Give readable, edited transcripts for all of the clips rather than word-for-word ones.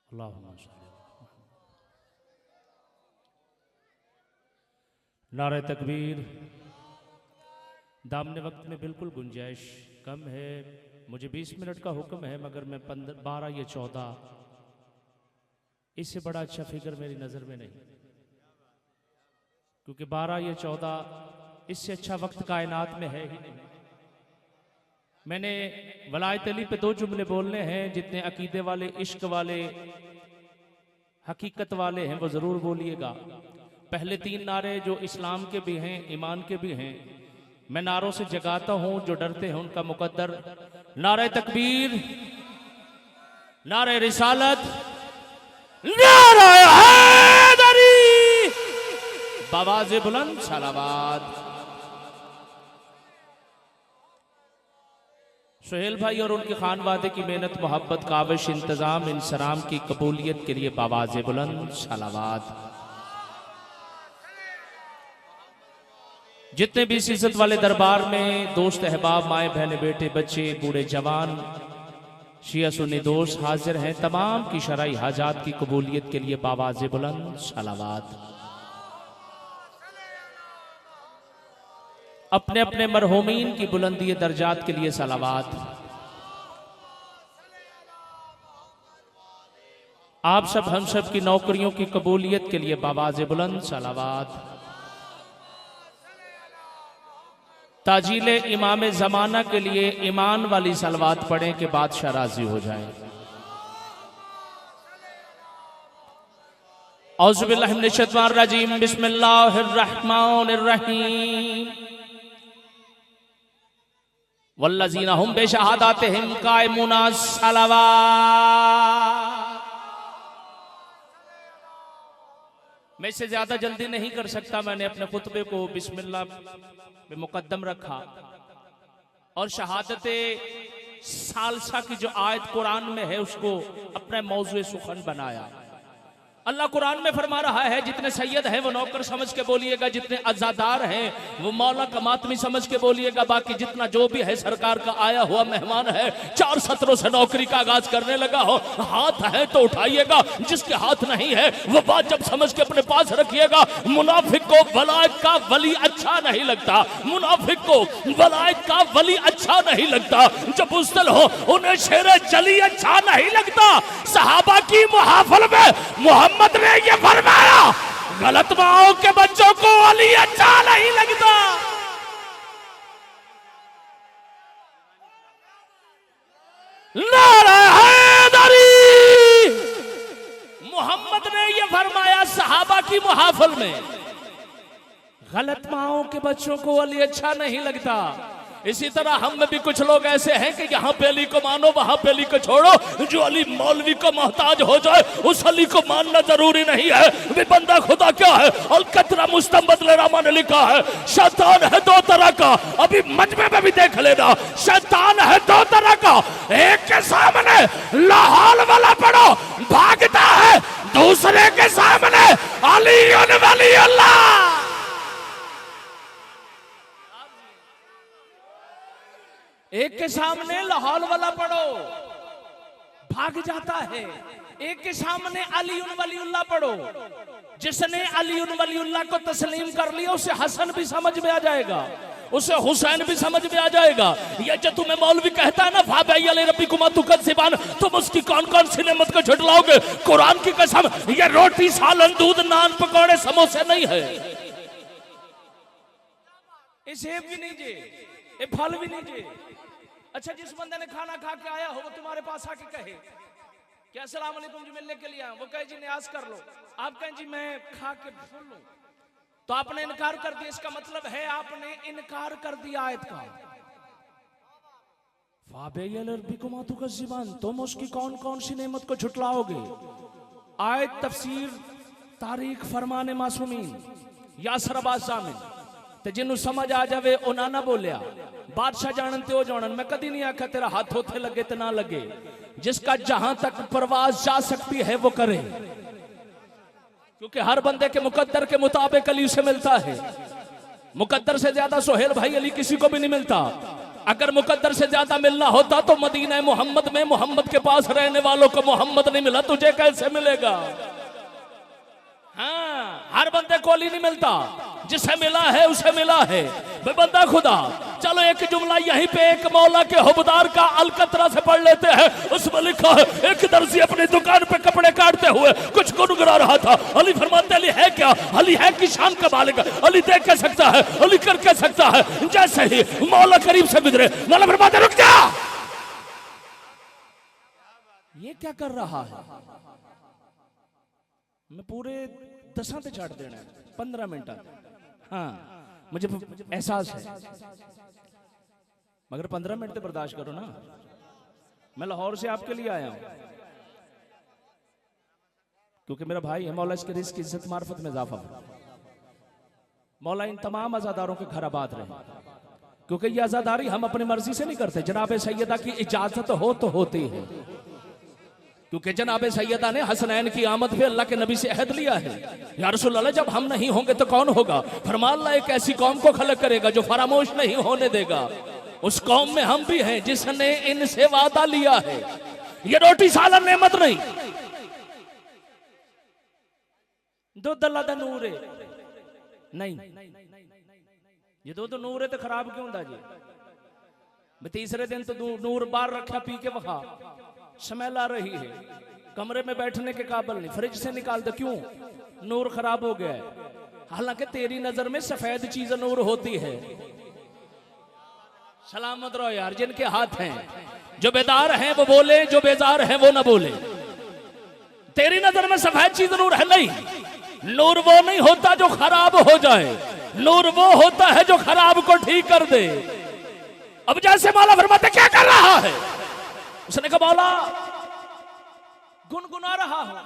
अल्लाहुम्मा सल्ली। नारे तकबीर। दामने वक्त में बिल्कुल गुंजाइश कम है, मुझे 20 मिनट का हुक्म है, मगर मैं 12 या 14 इससे बड़ा अच्छा फिगर मेरी नज़र में नहीं, क्योंकि 12 या 14 इससे अच्छा वक्त कायनात में है ही नहीं। मैंने वलायत अली पे 2 जुमले बोलने हैं, जितने अकीदे वाले, इश्क वाले, हकीकत वाले हैं वो ज़रूर बोलिएगा। पहले 3 नारे जो इस्लाम के भी हैं, ईमान के भी हैं, मैं नारों से जगाता हूं, जो डरते हैं उनका मुकद्दर। नारे तकबीर, नारे रिसालत, नारे हैदरी, बावाज़े बुलंद सलावत। सुहेल भाई और उनके खानवादे की मेहनत, मोहब्बत, काविश, इंतजाम, इंसराम की कबूलियत के लिए बावाज़े बुलंद सलावत। जितने भी इस इज्जत वाले दरबार में दोस्त, अहबाब, माए, बहने, बेटे, बच्चे, बूढ़े, जवान, शिया सुन्नी दोस्त हाजिर हैं, तमाम की शरई हाजात की कबूलियत के लिए बावाज़े बुलंद सलावत। अपने अपने मरहूमीन की बुलंदी दर्जात के लिए सलावत। आप सब हम सब की नौकरियों की कबूलियत के लिए बावाज़े बुलंद सलावत। ताजीले इमाम ज़माना के लिए ईमान वाली सलवात पढ़ें कि बादशाह राजी हो जाए। औज़ु बिल्लाहि मिनश शैतानिर रजीम, बिस्मिल्लाहिर रहमानिर रहीम। वल्लज़ीना हुम बिशहादातिहिम काइमूना सलावात। मैं इससे ज्यादा जल्दी नहीं कर सकता, मैंने अपने खुतबे को बिस्मिल्लाह में मुकद्दम रखा और शहादते सालसा की जो आयत कुरान में है उसको अपना मौज़ूए सुखन बनाया। अल्लाह कुरान में फरमा रहा है, जितने सैयद हैं वो नौकर समझ के बोलिएगा, जितने अज़ादार हैं वो मौला का मातमी समझ के बोलिएगा, बाकी जितना जो भी है सरकार का आया हुआ मेहमान है। 4 सत्रों से नौकरी का आगाज करने लगा हो, हाथ है तो उठाइएगा, जिसके हाथ नहीं है वो बात जब समझ के अपने पास रखिएगा। मुनाफिक को वलायत का वली अच्छा नहीं लगता, मुनाफिक को वलायत का वली अच्छा नहीं लगता, जब मुस्तल हो उन्हें शेरे जली अच्छा नहीं लगता। सहाबा की मुहाफल में मोहम्मद ने ये फरमाया, गलत माओ के बच्चों को अली अच्छा नहीं लगता। नारे हैदरी। मोहम्मद ने ये फरमाया सहाबा की मुहाफल में, गलत माओ के बच्चों को अली अच्छा नहीं लगता। इसी तरह हम में भी कुछ लोग ऐसे हैं कि यहाँ पे अली को मानो, वहां पे अली को छोड़ो। जो अली मौलवी को मोहताज हो जाए उस अली को मानना जरूरी नहीं है। वे बंदा खुदा क्या है? और कतरा मुस्तंबद रहमान ने लिखा है, शैतान है 2 तरह का। अभी मजमे में भी देख लेना, शैतान है 2 तरह का। एक के सामने लाहौल वाला पड़ो भागता है, दूसरे के सामने अली वली अल्लाह। एक के सामने लाहौल वाला पढ़ो भाग जाता है, एक के सामने अली वलीउल्लाह पढ़ो। जिसने अली वलीउल्लाह को तस्लीम कर लिया उसे हसन भी समझ में आ जाएगा, उसे हुसैन भी समझ में आ जाएगा। ये जो तुम्हें मौलवी कहता है ना, रब्बिकुमा तुकज़्ज़िबान, तुम उसकी कौन कौन सी नेमत को झुठलाओगे? कुरान की कसम, ये रोटी, सालन, दूध, नान, पकौड़े, समोसे नहीं है। ये सेब भी नहीं जे, ये फल भी नहीं जे। अच्छा, जिस बंदे ने खाना खा के आया हो वो तुम्हारे पास आके कहे कि अस्सलाम वालेकुम जी, मिलने के लिए आया, वो कहे जी न्याज कर लो, आप कहें जी मैं खा के सुन लूं, तो आपने इनकार कर दिया। इसका मतलब है आपने इनकार कर दिया आयत का। तुम उसकी कौन कौन सी नेमत को झुटलाओगे? आयत, तफसीर, तारीख, फरमाने मासूमीन, यासर अब्बास जामिन ते जिन्हों समझ आ जावे उन्हें ना बोलिया। बादशाह जानन ते ओ जानन। मैं कदी नहीं आखा तेरा हाथ होथे लगे ते ना लगे। जिसका जहां तक परवाज जा सकती है वो करे, क्योंकि हर बंदे के मुकद्दर के मुताबिक अली से मिलता है। मुकद्दर से ज्यादा सुहेल भाई अली किसी को भी नहीं मिलता। अगर मुकद्दर से ज्यादा मिलना होता तो मदीना मोहम्मद में मोहम्मद के पास रहने वालों को मोहम्मद नहीं मिला, तुझे कैसे मिलेगा? हाँ, हर बंदे को अली नहीं मिलता, जिसे मिला है उसे मिला है बंदा खुदा। चलो एक जुमला यहीं पे एक मौला के हुबदार का अलकतरा से पढ़ लेते हैं। उसमें लिखा है, एक दर्जी अपनी दुकान पे कपड़े काटते हुए कुछ गुनगुना रहा था। अली फरमाते अली है क्या? अली है कि शान का मालिक? अली देख के सकता है, अली कर के सकता है। जैसे ही मौला करीब से गुजरे, मौला फरमाते रुक जा, ये क्या कर रहा है? मैं पूरे दशा ते छाड़ देना 15 मिनट। हाँ, मुझे एहसास है, मगर 15 मिनट तो बर्दाश्त करो ना। मैं लाहौर से आपके लिए आया हूं क्योंकि मेरा भाई है। मौला इसके रिज़्क़, इज्जत, मार्फत में इजाफा हो। मौला इन तमाम आज़ादारों के घर आबाद रहे, क्योंकि ये आज़ादारी हम अपनी मर्जी से नहीं करते। जनाब सैयदा की इजाजत हो तो होती है, क्योंकि जनाब सैयदा ने हसनैन की आमद पे अल्लाह के नबी से अहद लिया है। या रसूल अल्लाह, जब हम नहीं होंगे तो कौन होगा? फरमा अल्लाह एक ऐसी कौम को खलक करेगा जो फरामोश नहीं होने देगा। उस कौम में हम भी हैं जिसने इनसे वादा लिया है। ये रोटी सालन नेमत नहीं, दुध अल्लाह दा नूर है नहीं। ये दुध नूर है तो खराब क्यों होता जी? तीसरे दिन तो नूर बाहर रखा, पी के वहा स्मेल आ रही है, कमरे में बैठने के काबिल नहीं, फ्रिज से निकाल दो, क्यों? नूर खराब हो गया है। हालांकि तेरी नजर में सफेद चीज नूर होती है। सलामत रहो यार, जिनके हाथ हैं, जो बेदार हैं वो बोले, जो बेजार हैं वो ना बोले। तेरी नजर में सफेद चीज नूर है नहीं। नूर वो नहीं होता जो खराब हो जाए, नूर वो होता है जो खराब को ठीक कर दे। अब जैसे मौला फरमाते क्या कर रहा है? उसने कहा मौला गुनगुना रहा हूं।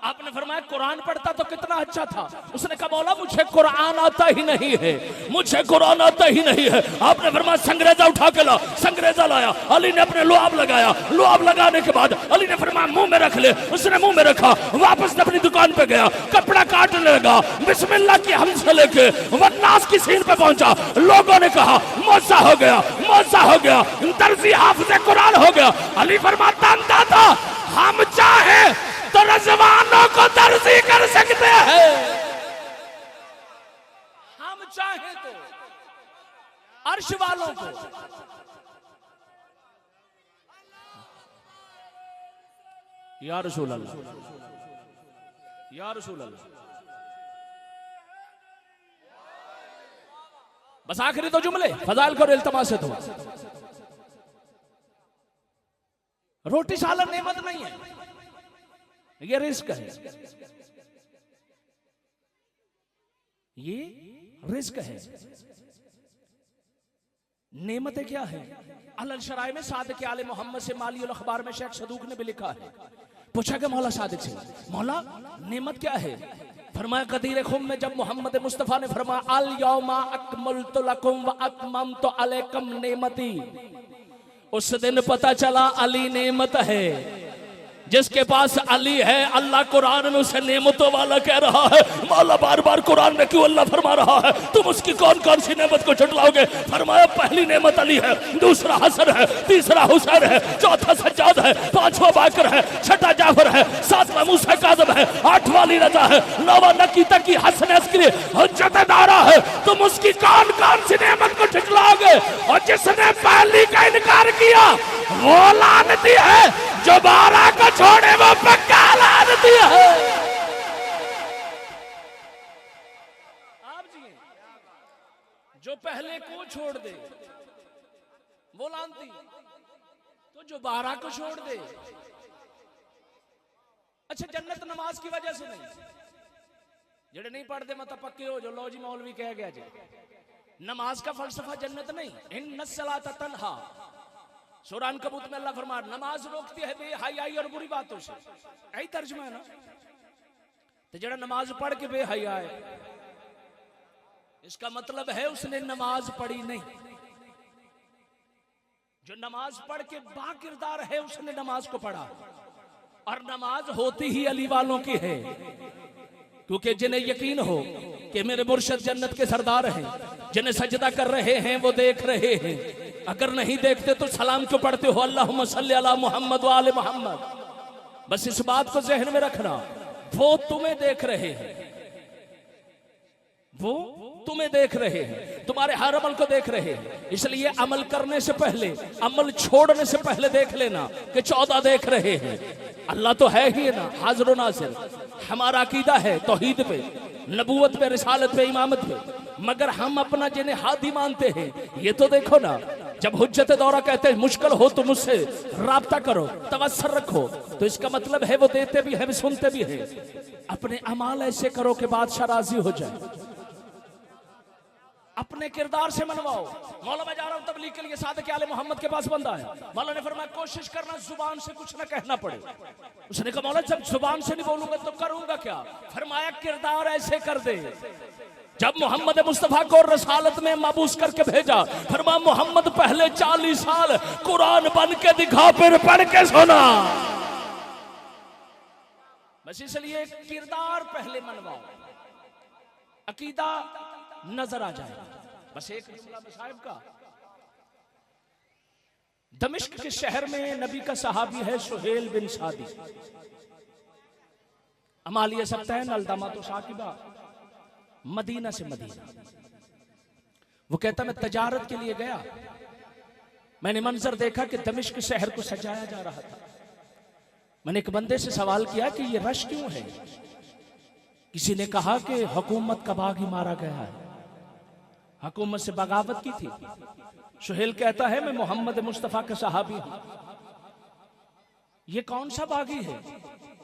आपने फरमाया कुरान पढ़ता तो कितना अच्छा था। उसने कहा मौला मुझे कुरान आता ही नहीं है, मुझे कुरान आता ही नहीं है। आपने फरमाया संगरेजा उठा के ला। संगरेजा लाया, अली ने अपने लुआब लगाया। लुआब लगाने के बाद अली ने फरमाया मुंह में रख ले। उसने मुंह में रखा, वापस अपनी दुकान पे गया, कपड़ा काटने लगा। बिस्मिल्लाह की हमद से लेके वन्नास की सीन पे पहुंचा। लोगों ने कहा मौसा हो गया, मौसा हो गया, दर्जी हाफिज़े कुरान हो गया। अली फरमाता अंदाजा हम चाहे तो रज़वानों को दर्जी कर सकते हैं, हम चाहे तो अर्श वालों को। या रसूल अल्लाह, या रसूल अल्लाह। बस आखिरी तो जुमले फजाइल करो इल्तमास से। तो रोटी सालन नेमत नहीं है, ये रिस्क है, ये रिस्क है। नेमतें क्या है? अल शराय में सादिक आले मोहम्मद से माली उल अखबार में शेख सदूक ने भी लिखा है। पूछा कि मौला सादिक से, मौला नेमत क्या है? फरमाया कदीर खुम में जब मोहम्मद मुस्तफा ने फरमाया अल यौमा अकमलतु लकुम व अतममतु अलैकुम नेमती, उस दिन पता चला अली नेमत है। जिसके पास अली है, अल्लाह कुरान में उसे नेमतों वाला कह रहा है। मौला बार बार कुरान में क्यों अल्लाह फरमा रहा है तुम उसकी कौन कौन सी नेमत को छुटलाओगे? फरमाया पहली नेमत अली है, दूसरा हसन है, तीसरा हुसैन है, चौथा सज्जाद है, पांचवा बाकर है, छठा जाफर है, सातवां मूसा काज़िम है, आठवां अली रज़ा है, नौवां नकी तकी हसन अस्करी हुज्जत दारा है। तुम उसकी कौन कौन सी नेमत को छुटलाओगे? और जिसने पहली का इनकार किया वो लानती है, जो 12 को छोड़े वो पक्का लानती है। आप जी जो पहले को छोड़ दे वो लानती, तो जो 12 को छोड़ दे। अच्छा, जन्नत नमाज की वजह से नहीं, जेड़े नहीं पढ़ते मतलब पक्के हो जो लो जी मौलवी कह गया जी। नमाज का फलसफा जन्नत नहीं। इन्न सलात तन्हा, सूरह अनकबूत में अल्लाह फरमा नमाज रोकती है बेहयाई और बुरी बातों से। यही तर्जुमा है ना। तो जरा नमाज पढ़ के बेहया है, इसका मतलब है उसने नमाज पढ़ी नहीं। जो नमाज पढ़ के बाकिरदार है उसने नमाज को पढ़ा। और नमाज होती ही अली वालों की है, क्योंकि जिन्हें यकीन हो कि मेरे मुर्शिद जन्नत के सरदार हैं, जिन्हें सजदा कर रहे हैं वो देख रहे हैं, अगर नहीं देखते तो सलाम क्यों पढ़ते हो, अल्लाहुम्मा सल्ली अला मुहम्मद व आले मोहम्मद। बस इस बात को जहन में रखना, वो तुम्हें देख रहे हैं, वो तुम्हें देख रहे हैं, तुम्हारे हर अमल को देख रहे हैं। इसलिए अमल करने से पहले, अमल छोड़ने से पहले देख लेना कि 14 देख रहे हैं। अल्लाह तो है ही ना, हाजिर व नासिर। हमारा अकीदा है तौहीद पे, नबूवत पे, रिसालत पे, इमामत पे, मगर हम अपना जिन्हें हादी मानते हैं। ये तो देखो ना, जब हुज्जत दौरा कहते हैं मुश्किल हो तो मुझसे राब्ता करो, तवस्सुल रखो, तो इसका मतलब है वो देते भी है, सुनते भी है। अपने अमाल ऐसे करो कि बादशाह राजी हो जाए, अपने किरदार से मनवाओ। मौला मैं जा रहा हूं तबलीग के लिए, सादिक आले मोहम्मद के पास बंदा है। मौला ने फरमाया कोशिश करना जुबान से कुछ ना कहना पड़े। उसने कहा मौला जब जुबान से नहीं बोलूंगा तो करूंगा क्या? फरमाया किरदार ऐसे कर दे। जब मोहम्मद मुस्तफा को रसालत में माबूस करके भेजा, फरमाया मोहम्मद पहले 40 साल कुरान बन के दिखा, फिर पढ़ के सुना। बस इसलिए किरदार पहले मनवाओ, अकीदा नजर आ जाए। बस एक मसला साहिब का, दमिश्क के शहर में नबी का सहाबी है सुहेल बिन सादी। अमालिया सकता है नलदमा तो साकिबा, मदीना से मदीना। वो कहता मैं तजारत के लिए गया, मैंने मंजर देखा कि दमिश्क शहर को सजाया जा रहा था। मैंने एक बंदे से सवाल किया कि ये रश क्यों है? किसी ने कहा कि हुकूमत का बागी मारा गया है, हुकूमत से बगावत की थी। सुहेल कहता है मैं मोहम्मद मुस्तफा का सहाबी हूं। ये कौन सा बागी है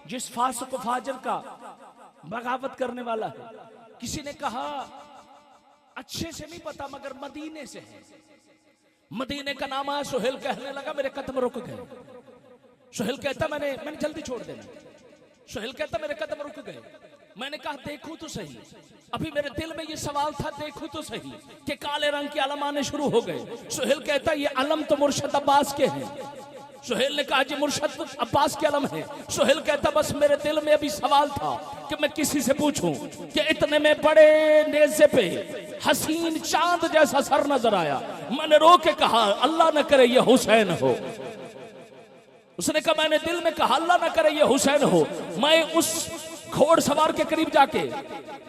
जिस फासिक फाजिर का बगावत करने वाला है? किसी ने कहा अच्छे से नहीं पता मगर मदीने से है, मदीने का नाम है। सुहेल कहने लगा मेरे कदम रुक गए। सुहेल कहता मैंने जल्दी छोड़ देना। सुहेल कहता मेरे कदम रुक गए। मैंने कहा देखूं तो सही, अभी मेरे दिल में ये सवाल था देखूं तो सही कि काले रंग के अलम आने शुरू हो गए। सुहेल कहता ये अलम तो मुर्शद अब्बास के हैं। सुहेल ने कहा जी मुर्शद अब्बास के अलम है। सुहेल कहता बस मेरे दिल में अभी सवाल था कि मैं किसी से पूछूं कि इतने में बड़े नेज़े पे हसीन चांद जैसा सर नजर आया। मैंने रो के कहा अल्लाह न करे ये हुसैन हो। उसने कहा मैंने दिल में कहा अल्लाह न करे ये हुसैन हो। मैं उस घोड़ सवार के करीब जाके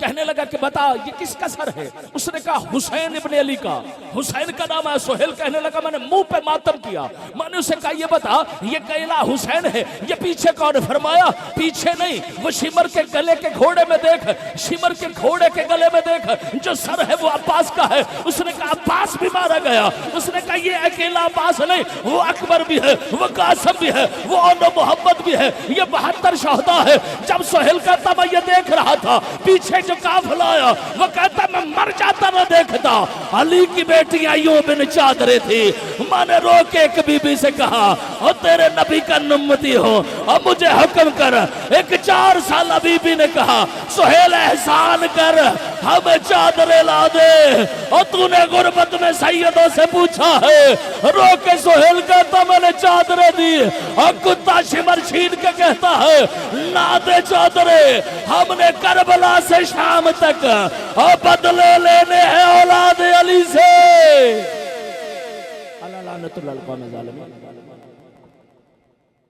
कहने लगा कि बता ये किसका सर है? उसने कहा हुसैन इब्ने अली का। हुसैन का नाम है। सुहेल कहने लगा मैंने मुंह पे मातम किया। मैंने उसे कहा ये बता ये कैला हुसैन है, ये पीछे कौन? फरमाया पीछे नहीं, वो शिमर के गले के घोड़े में देख, शिमर के घोड़े के गले में देख, जो सर है वो अब्बास का है। उसने कहा अब्बास भी मारा गया। उसने कहा ये अकेला अब्बास नहीं, वो अकबर भी है, वो कासिम भी है, वो औनो मोहम्मद भी है, ये 72 शहदा है। जब सुहेल कहता मैं ये देख रहा था, पीछे जो काफिला आया वो कहता मैं मर जाता ना देखता। अली की बेटी आइयो बिन चादरे थी। मैंने रो के एक बीबी से कहा और तेरे नबी का उम्मती हो और मुझे हुक्म कर। एक 4 साल बीबी ने कहा सुहेल एहसान कर हमें चादरें ला दे, और तूने गुर्बत में सैयदों से पूछा है। रो के सुहेल कहता मैंने चादरें दी, और कुत्ता शिमर छीन के कहता है ना दे चादरें, हमने करबला से शाम तक और बदले लेने हैं औलाद अली से। अल्लाह लानतुल्लाह अलैहि वसल्लम।